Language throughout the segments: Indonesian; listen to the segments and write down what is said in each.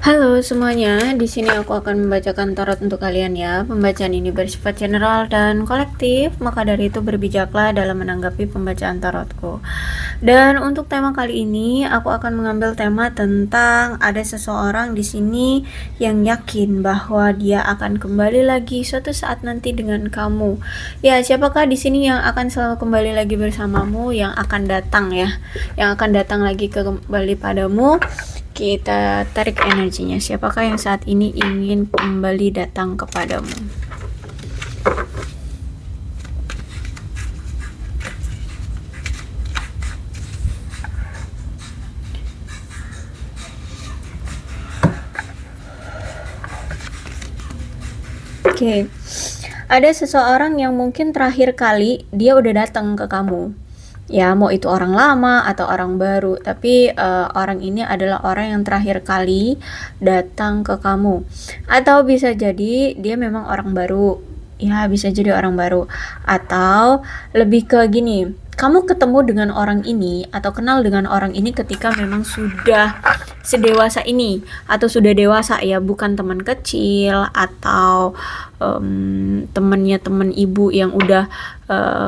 Halo semuanya, di sini aku akan membacakan tarot untuk kalian ya. Pembacaan ini bersifat general dan kolektif, maka dari itu berbijaklah dalam menanggapi pembacaan tarotku. Dan untuk tema kali ini, aku akan mengambil tema tentang ada seseorang di sini yang yakin bahwa dia akan kembali lagi suatu saat nanti dengan kamu. Ya, siapakah di sini yang akan selalu kembali lagi bersamamu, yang akan datang ya, yang akan datang lagi kembali padamu? Kita tarik energinya. Siapakah yang saat ini ingin kembali datang kepadamu? Oke. Ada seseorang yang mungkin terakhir kali dia udah datang ke kamu. Ya, mau itu orang lama atau orang baru, tapi orang ini adalah orang yang terakhir kali datang ke kamu. Atau bisa jadi dia memang orang baru. Ya, bisa jadi orang baru. Atau lebih ke gini, kamu ketemu dengan orang ini atau kenal dengan orang ini ketika memang sudah sedewasa ini atau sudah dewasa ya, bukan teman kecil atau temennya temen ibu yang udah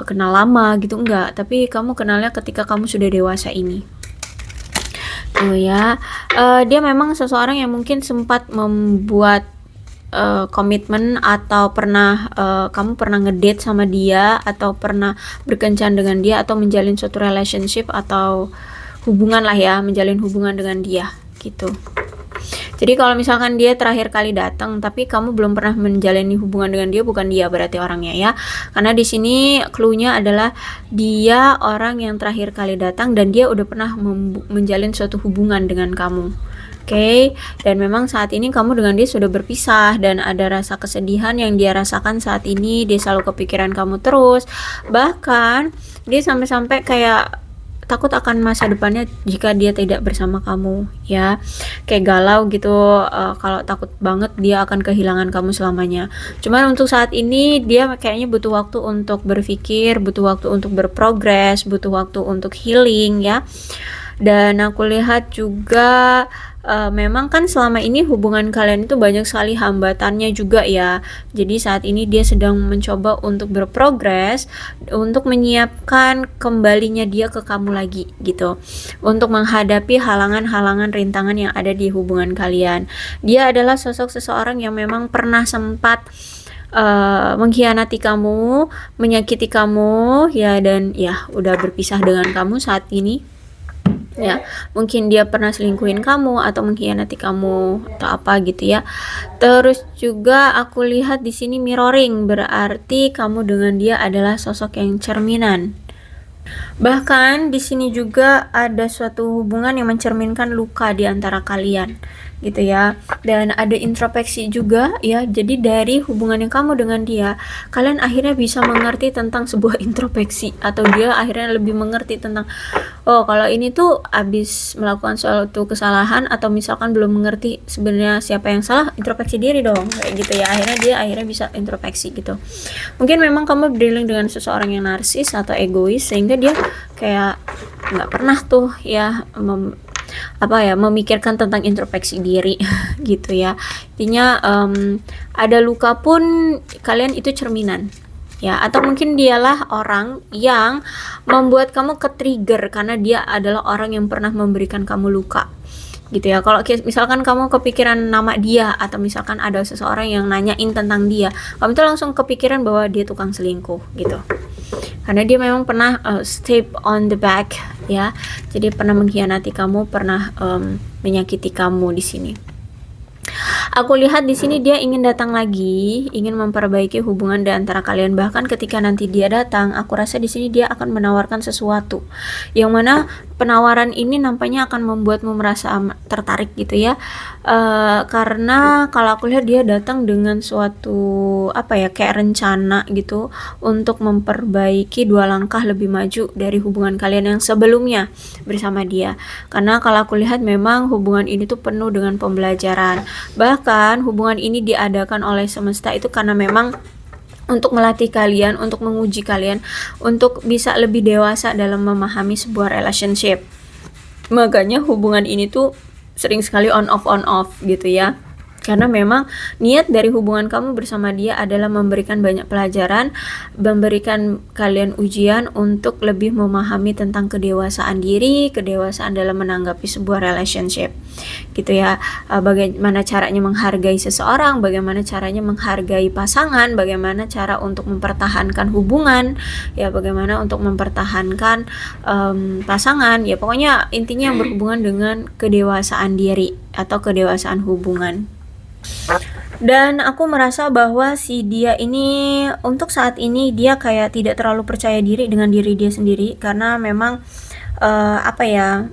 kenal lama gitu, enggak, tapi kamu kenalnya ketika kamu sudah dewasa ini. Tuh ya, dia memang seseorang yang mungkin sempat membuat komitmen atau pernah kamu pernah ngedate sama dia atau pernah berkencan dengan dia atau menjalin suatu relationship atau hubungan lah ya, menjalin hubungan dengan dia gitu. Jadi kalau misalkan dia terakhir kali datang tapi kamu belum pernah menjalani hubungan dengan dia, bukan dia berarti orangnya ya. Karena di sini clue-nya adalah dia orang yang terakhir kali datang dan dia udah pernah menjalin suatu hubungan dengan kamu. Oke, dan memang saat ini kamu dengan dia sudah berpisah dan ada rasa kesedihan yang dia rasakan saat ini. Dia selalu kepikiran kamu terus. Bahkan dia sampai-sampai kayak takut akan masa depannya jika dia tidak bersama kamu ya, kayak galau gitu, kalau takut banget dia akan kehilangan kamu selamanya. Cuman untuk saat ini dia kayaknya butuh waktu untuk berpikir, butuh waktu untuk berprogres, butuh waktu untuk healing ya. Dan aku lihat juga memang kan selama ini hubungan kalian itu banyak sekali hambatannya juga ya. Jadi saat ini dia sedang mencoba untuk berprogres, untuk menyiapkan kembalinya dia ke kamu lagi gitu, untuk menghadapi halangan-halangan rintangan yang ada di hubungan kalian. Dia adalah sosok seseorang yang memang pernah sempat mengkhianati kamu, menyakiti kamu ya, dan ya udah berpisah dengan kamu saat ini ya. Mungkin dia pernah selingkuhin kamu atau mengkhianati kamu atau apa gitu ya. Terus juga aku lihat di sini mirroring, berarti kamu dengan dia adalah sosok yang cerminan. Bahkan di sini juga ada suatu hubungan yang mencerminkan luka di antara kalian gitu ya, dan ada introspeksi juga ya. Jadi dari hubungan yang kamu dengan dia, kalian akhirnya bisa mengerti tentang sebuah introspeksi, atau dia akhirnya lebih mengerti tentang, oh kalau ini tuh abis melakukan suatu kesalahan atau misalkan belum mengerti sebenarnya siapa yang salah, introspeksi diri dong kayak gitu ya. Akhirnya bisa introspeksi gitu. Mungkin memang kamu dealing dengan seseorang yang narsis atau egois, sehingga dia kayak nggak pernah tuh ya memikirkan tentang introspeksi diri gitu ya. Intinya ada luka pun kalian itu cerminan ya, atau mungkin dialah orang yang membuat kamu ke-trigger karena dia adalah orang yang pernah memberikan kamu luka gitu ya. Kalau misalkan kamu kepikiran nama dia atau misalkan ada seseorang yang nanyain tentang dia, kamu tuh langsung kepikiran bahwa dia tukang selingkuh gitu, karena dia memang pernah step on the back ya. Jadi pernah mengkhianati kamu, pernah menyakiti kamu di sini. Aku lihat di sini dia ingin datang lagi, ingin memperbaiki hubungan di antara kalian. Bahkan ketika nanti dia datang, aku rasa di sini dia akan menawarkan sesuatu, yang mana penawaran ini nampaknya akan membuatmu merasa tertarik gitu ya. Karena kalau aku lihat dia datang dengan suatu kayak rencana gitu untuk memperbaiki 2 langkah lebih maju dari hubungan kalian yang sebelumnya bersama dia. Karena kalau aku lihat memang hubungan ini tuh penuh dengan pembelajaran. Bahkan hubungan ini diadakan oleh semesta itu karena memang untuk melatih kalian, untuk menguji kalian, untuk bisa lebih dewasa dalam memahami sebuah relationship. Makanya hubungan ini tuh sering sekali on off gitu ya. Karena memang niat dari hubungan kamu bersama dia adalah memberikan banyak pelajaran, memberikan kalian ujian untuk lebih memahami tentang kedewasaan diri, kedewasaan dalam menanggapi sebuah relationship gitu ya. Bagaimana caranya menghargai seseorang, bagaimana caranya menghargai pasangan, bagaimana cara untuk mempertahankan hubungan ya, bagaimana untuk mempertahankan pasangan ya, pokoknya intinya yang berhubungan dengan kedewasaan diri atau kedewasaan hubungan. Dan aku merasa bahwa si dia ini untuk saat ini dia kayak tidak terlalu percaya diri dengan diri dia sendiri, karena memang apa ya,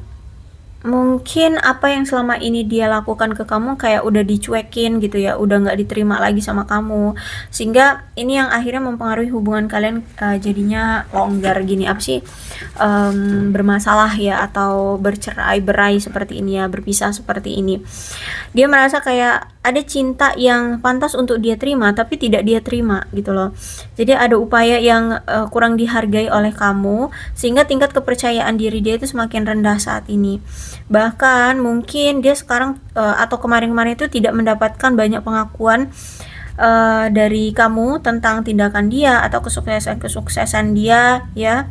mungkin apa yang selama ini dia lakukan ke kamu kayak udah dicuekin gitu ya, udah nggak diterima lagi sama kamu, sehingga ini yang akhirnya mempengaruhi hubungan kalian jadinya longgar gini, apa sih, bermasalah ya, atau bercerai-berai seperti ini ya, berpisah seperti ini. Dia merasa kayak ada cinta yang pantas untuk dia terima tapi tidak dia terima gitu loh. Jadi ada upaya yang kurang dihargai oleh kamu, sehingga tingkat kepercayaan diri dia itu semakin rendah saat ini. Bahkan mungkin dia sekarang atau kemarin-kemarin itu tidak mendapatkan banyak pengakuan dari kamu tentang tindakan dia atau kesuksesan dia ya,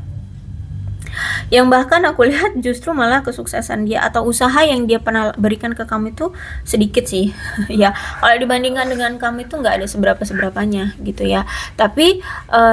yang bahkan aku lihat justru malah kesuksesan dia atau usaha yang dia pernah berikan ke kamu itu sedikit sih ya, kalau dibandingkan dengan kamu itu nggak ada seberapanya gitu ya. Tapi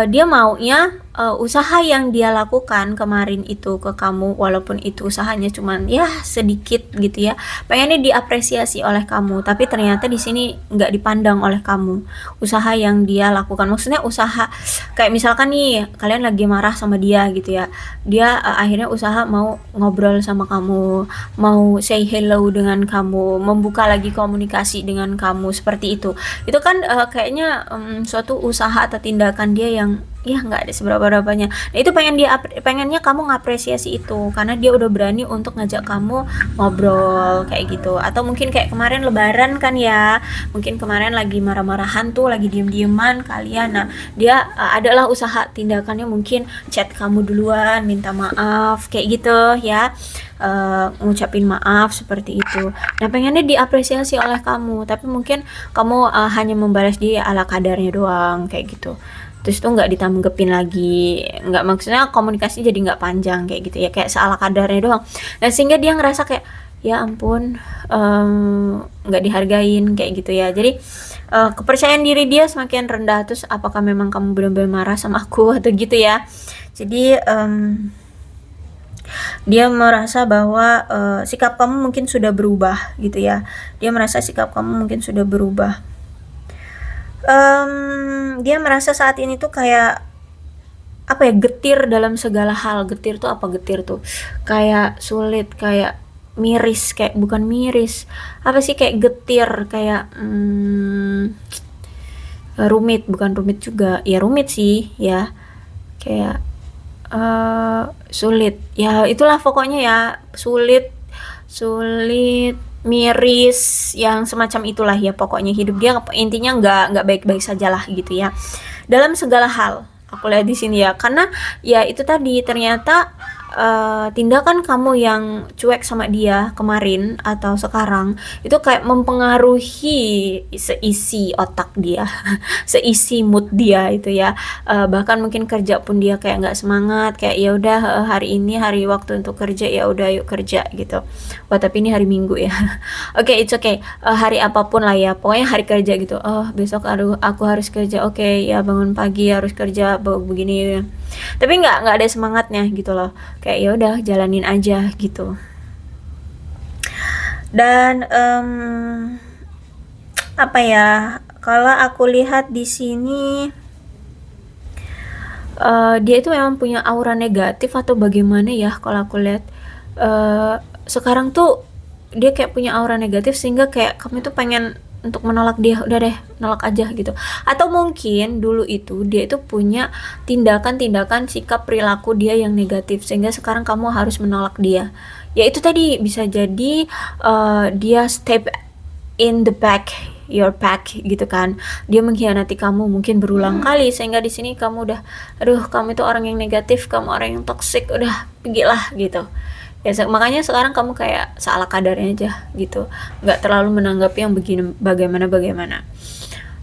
dia maunya usaha yang dia lakukan kemarin itu ke kamu, walaupun itu usahanya cuman ya sedikit gitu ya, pengennya diapresiasi oleh kamu, tapi ternyata di sini nggak dipandang oleh kamu usaha yang dia lakukan. Maksudnya usaha kayak misalkan nih kalian lagi marah sama dia gitu ya, dia akhirnya usaha mau ngobrol sama kamu, mau say hello dengan kamu, membuka lagi komunikasi dengan kamu, seperti itu kan kayaknya suatu usaha atau tindakan dia yang ya nggak ada seberapa-berapanya. Nah itu pengennya kamu ngapresiasi itu, karena dia udah berani untuk ngajak kamu ngobrol kayak gitu. Atau mungkin kayak kemarin lebaran kan ya, mungkin kemarin lagi marah-marahan tuh, lagi diem-dieman kalian, nah dia adalah usaha tindakannya, mungkin chat kamu duluan, minta maaf kayak gitu ya, ngucapin maaf seperti itu. Nah pengennya diapresiasi oleh kamu, tapi mungkin kamu hanya membalas dia ala kadarnya doang kayak gitu, terus tuh nggak ditanggepin lagi, nggak, maksudnya komunikasi jadi nggak panjang kayak gitu ya, kayak seala kadarnya doang. Nah sehingga dia ngerasa kayak ya ampun, nggak dihargain kayak gitu ya. Jadi kepercayaan diri dia semakin rendah. Terus apakah memang kamu benar-benar marah sama aku atau gitu ya. Jadi dia merasa bahwa sikap kamu mungkin sudah berubah gitu ya, dia merasa sikap kamu mungkin sudah berubah. Dia merasa saat ini tuh kayak apa ya, getir dalam segala hal. Getir tuh apa, getir tuh kayak sulit, kayak miris, kayak bukan miris, apa sih, kayak getir, kayak rumit, bukan rumit juga ya, rumit sih ya, kayak sulit ya, itulah pokoknya ya, sulit, miris, yang semacam itulah ya, pokoknya hidup dia intinya nggak baik-baik saja lah gitu ya, dalam segala hal aku lihat di sini ya. Karena ya itu tadi, ternyata tindakan kamu yang cuek sama dia kemarin atau sekarang itu kayak mempengaruhi seisi otak dia seisi mood dia itu ya. Bahkan mungkin kerja pun dia kayak nggak semangat, kayak ya udah hari ini hari waktu untuk kerja, ya udah yuk kerja gitu. Wah tapi ini hari Minggu ya. Oke, it's okay, hari apapun lah ya, pokoknya hari kerja gitu. Oh besok aku harus kerja, oke ya, bangun pagi harus kerja begini ya. Tapi nggak ada semangatnya gitu loh, kayak ya udah jalanin aja gitu. Dan apa ya, kalau aku lihat di sini dia itu memang punya aura negatif atau bagaimana ya, kalau aku lihat sekarang tuh dia kayak punya aura negatif, sehingga kayak kamu tuh pengen untuk menolak dia, udah deh nolak aja gitu. Atau mungkin dulu itu dia itu punya tindakan-tindakan, sikap, perilaku dia yang negatif, sehingga sekarang kamu harus menolak dia. Ya itu tadi bisa jadi dia step in the back your back gitu kan, dia mengkhianati kamu mungkin berulang kali, sehingga di sini kamu udah, aduh kamu itu orang yang negatif, kamu orang yang toxic, udah pergilah gitu Ya makanya sekarang kamu kayak salah kadarnya aja gitu, nggak terlalu menanggapi yang begini bagaimana.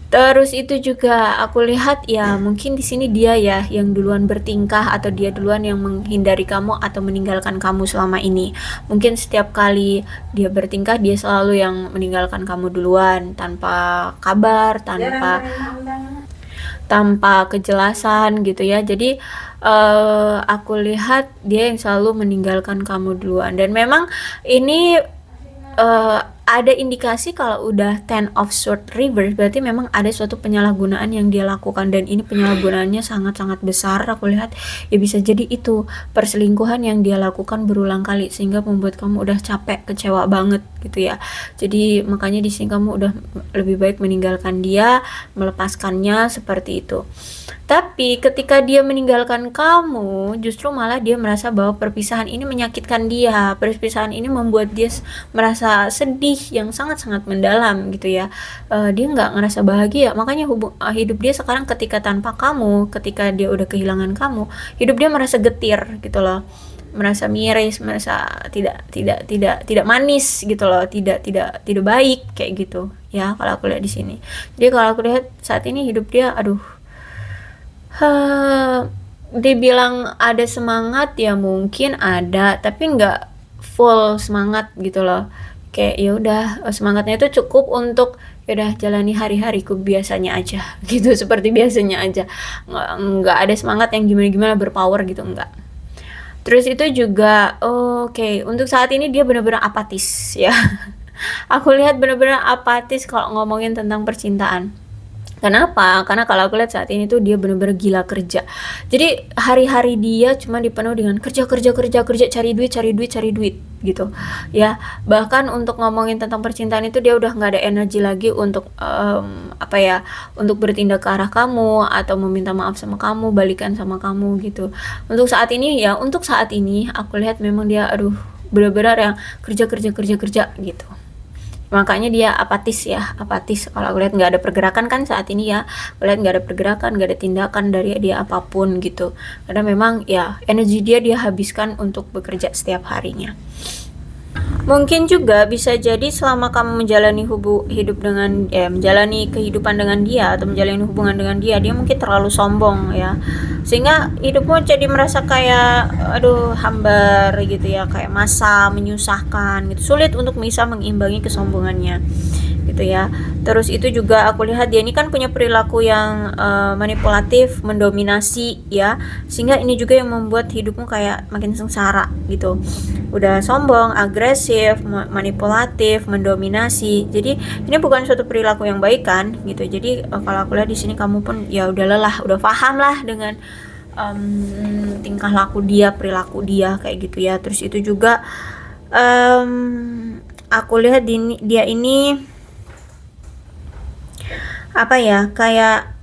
Terus itu juga aku lihat ya mungkin di sini dia ya yang duluan bertingkah atau dia duluan yang menghindari kamu atau meninggalkan kamu selama ini. Mungkin setiap kali dia bertingkah dia selalu yang meninggalkan kamu duluan tanpa kabar, tanpa kejelasan gitu ya. Jadi aku lihat dia yang selalu meninggalkan kamu duluan dan memang ini ada indikasi kalau udah Ten of Swords reverse berarti memang ada suatu penyalahgunaan yang dia lakukan dan ini penyalahgunaannya sangat-sangat besar. Aku lihat ya bisa jadi itu perselingkuhan yang dia lakukan berulang kali sehingga membuat kamu udah capek, kecewa banget gitu ya. Jadi makanya di sini kamu udah lebih baik meninggalkan dia, melepaskannya seperti itu. Tapi ketika dia meninggalkan kamu, justru malah dia merasa bahwa perpisahan ini menyakitkan dia. Perpisahan ini membuat dia merasa sedih yang sangat-sangat mendalam gitu ya. Dia nggak ngerasa bahagia. Makanya hidup dia sekarang ketika tanpa kamu, ketika dia udah kehilangan kamu, hidup dia merasa getir gitu loh. Merasa miris, merasa tidak manis gitu loh, tidak baik kayak gitu. Ya, kalau aku lihat di sini. Jadi kalau aku lihat saat ini hidup dia aduh. Dibilang ada semangat ya mungkin ada, tapi nggak full semangat gitu loh. Kayak ya udah semangatnya itu cukup untuk ya udah jalani hari-hariku biasanya aja gitu, seperti biasanya aja. Nggak ada semangat yang gimana-gimana berpower gitu, enggak. Terus itu juga oke, untuk saat ini dia benar-benar apatis ya. Aku lihat benar-benar apatis kalau ngomongin tentang percintaan. Kenapa? Karena kalau aku lihat saat ini tuh dia bener-bener gila kerja. Jadi hari-hari dia cuma dipenuhi dengan kerja kerja kerja kerja, cari duit gitu ya. Bahkan untuk ngomongin tentang percintaan itu dia udah nggak ada energi lagi untuk apa ya, untuk bertindak ke arah kamu atau meminta maaf sama kamu, balikan sama kamu gitu. Untuk saat ini ya, untuk saat ini aku lihat memang dia aduh benar-benar yang kerja kerja kerja kerja gitu. Makanya dia apatis ya, apatis. Kalau aku lihat nggak ada pergerakan kan saat ini ya, aku lihat nggak ada pergerakan, nggak ada tindakan dari dia apapun gitu, karena memang ya energi dia habiskan untuk bekerja setiap harinya. Mungkin juga bisa jadi selama kamu menjalani hidup dengan menjalani kehidupan dengan dia atau menjalani hubungan dengan dia mungkin terlalu sombong ya. Sehingga hidupmu jadi merasa kayak aduh hambar gitu ya, kayak masa menyusahkan gitu. Sulit untuk bisa mengimbangi kesombongannya gitu ya. Terus itu juga aku lihat dia ini kan punya perilaku yang manipulatif, mendominasi ya. Sehingga ini juga yang membuat hidupmu kayak makin sengsara gitu. Udah sombong, agresif, manipulatif, mendominasi. Jadi ini bukan suatu perilaku yang baik kan gitu. Jadi kalau aku lihat di sini kamu pun ya udah lelah, udah paham lah dengan tingkah laku dia, perilaku dia kayak gitu ya. Terus itu juga aku lihat dia ini apa ya, kayak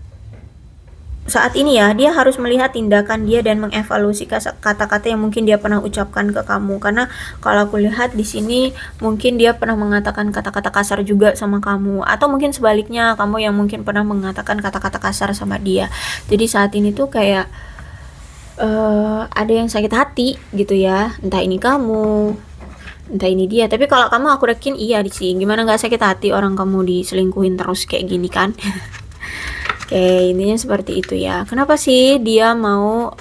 saat ini ya dia harus melihat tindakan dia dan mengevaluasi kata-kata yang mungkin dia pernah ucapkan ke kamu. Karena kalau aku lihat di sini mungkin dia pernah mengatakan kata-kata kasar juga sama kamu, atau mungkin sebaliknya kamu yang mungkin pernah mengatakan kata-kata kasar sama dia. Jadi saat ini tuh kayak ada yang sakit hati gitu ya, entah ini kamu, entah ini dia. Tapi kalau kamu aku yakin iya sih, gimana nggak sakit hati orang kamu diselingkuhin terus kayak gini kan. Oke, intinya seperti itu ya. Kenapa sih dia mau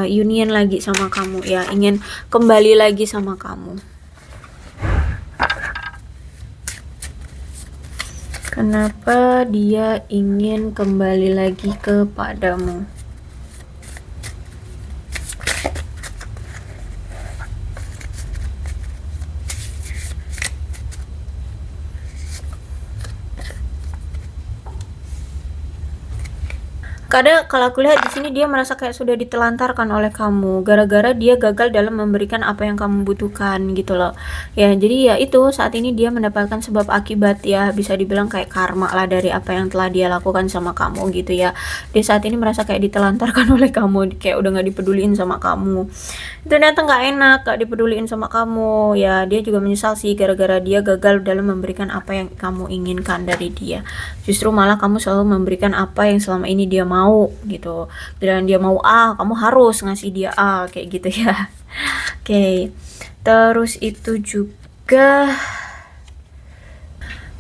union lagi sama kamu ya, ingin kembali lagi sama kamu? Kenapa dia ingin kembali lagi kepadamu? Kadang kalau aku lihat di sini dia merasa kayak sudah ditelantarkan oleh kamu gara-gara dia gagal dalam memberikan apa yang kamu butuhkan gitu loh. Ya, jadi ya itu saat ini dia mendapatkan sebab akibat ya, bisa dibilang kayak karma lah dari apa yang telah dia lakukan sama kamu gitu ya. Dia saat ini merasa kayak ditelantarkan oleh kamu, kayak udah nggak dipeduliin sama kamu. Ternyata nggak enak, gak dipeduliin sama kamu. Ya, dia juga menyesal sih gara-gara dia gagal dalam memberikan apa yang kamu inginkan dari dia. Justru malah kamu selalu memberikan apa yang selama ini dia mau gitu. Dan dia mau A, kamu harus ngasih dia A kayak gitu ya. Oke. Terus itu juga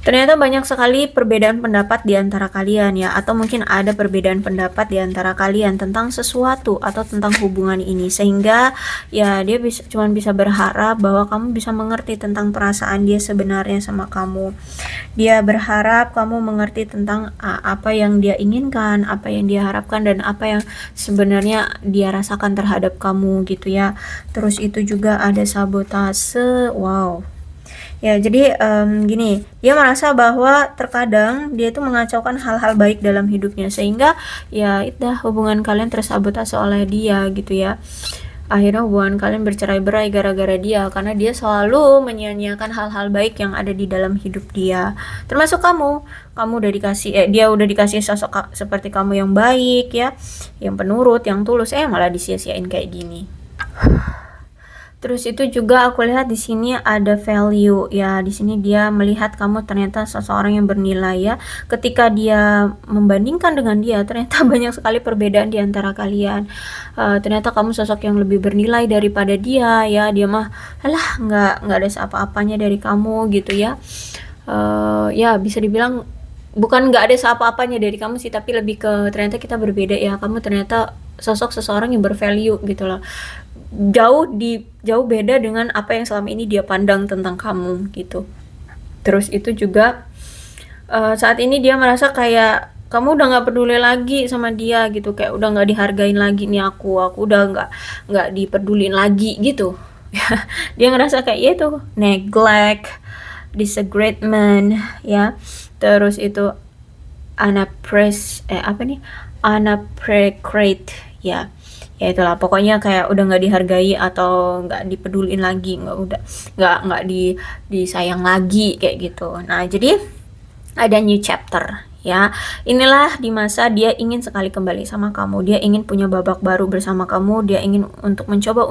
ternyata banyak sekali perbedaan pendapat di antara kalian ya, atau mungkin ada perbedaan pendapat di antara kalian tentang sesuatu atau tentang hubungan ini, sehingga ya dia cuman bisa berharap bahwa kamu bisa mengerti tentang perasaan dia sebenarnya sama kamu. Dia berharap kamu mengerti tentang apa yang dia inginkan, apa yang dia harapkan, dan apa yang sebenarnya dia rasakan terhadap kamu gitu ya. Terus itu juga ada sabotase. Wow. Ya, jadi gini, dia merasa bahwa terkadang dia itu mengacaukan hal-hal baik dalam hidupnya, sehingga ya hubungan kalian tersabotase oleh dia gitu ya. Akhirnya hubungan kalian bercerai-berai gara-gara dia, karena dia selalu menyia-nyiakan hal-hal baik yang ada di dalam hidup dia. Termasuk kamu udah dikasih dia udah dikasih sosok seperti kamu yang baik ya, yang penurut, yang tulus, malah disia-siain kayak gini. Terus itu juga aku lihat di sini ada value ya. Di sini dia melihat kamu ternyata seseorang yang bernilai ya. Ketika dia membandingkan dengan dia, ternyata banyak sekali perbedaan di antara kalian. Ternyata kamu sosok yang lebih bernilai daripada dia ya. Dia mah alah nggak ada apa-apanya dari kamu gitu ya. Ya bisa dibilang bukan nggak ada apa-apanya dari kamu sih, tapi lebih ke ternyata kita berbeda ya. Kamu ternyata sosok seseorang yang bervalue gitu loh. Jauh beda dengan apa yang selama ini dia pandang tentang kamu gitu. Terus itu juga saat ini dia merasa kayak kamu udah nggak peduli lagi sama dia gitu, kayak udah nggak dihargain lagi nih, aku udah nggak dipedulin lagi gitu. Dia ngerasa kayak itu neglect, disagreement ya. Terus itu unappreciate ya. Ya itulah, pokoknya kayak udah nggak dihargai atau nggak dipedulin lagi, nggak disayang lagi kayak gitu. Nah, jadi ada new chapter ya. Inilah di masa dia ingin sekali kembali sama kamu, dia ingin punya babak baru bersama kamu, dia ingin mencoba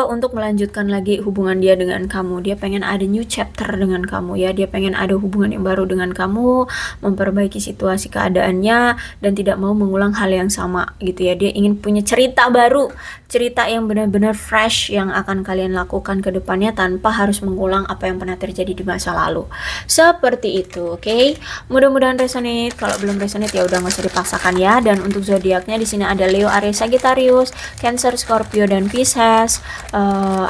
untuk melanjutkan lagi hubungan dia dengan kamu. Dia pengen ada new chapter dengan kamu ya, dia pengen ada hubungan yang baru dengan kamu, memperbaiki situasi keadaannya, dan tidak mau mengulang hal yang sama gitu ya. Dia ingin punya cerita baru, cerita yang benar-benar fresh yang akan kalian lakukan ke depannya tanpa harus mengulang apa yang pernah terjadi di masa lalu. Seperti itu, oke? Mudah-mudahan resonate. Kalau belum resonate ya udah nggak usah dipaksakan ya. Dan untuk zodiaknya di sini ada Leo, Aries, Sagittarius, Cancer, Scorpio, dan Pisces,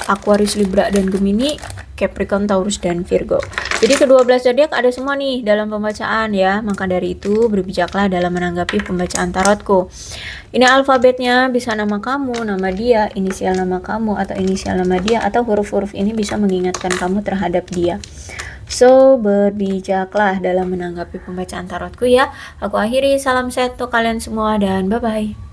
Aquarius, Libra, dan Gemini, Capricorn, Taurus, dan Virgo. Jadi ke-12 zodiak ada semua nih dalam pembacaan ya. Maka dari itu berbijaklah dalam menanggapi pembacaan tarotku. Ini alfabetnya bisa nama kamu, nama dia, inisial nama kamu, atau inisial nama dia, atau huruf-huruf ini bisa mengingatkan kamu terhadap dia. So, berbijaklah dalam menanggapi pembacaan tarotku ya. Aku akhiri, salam sehat untuk kalian semua dan bye-bye.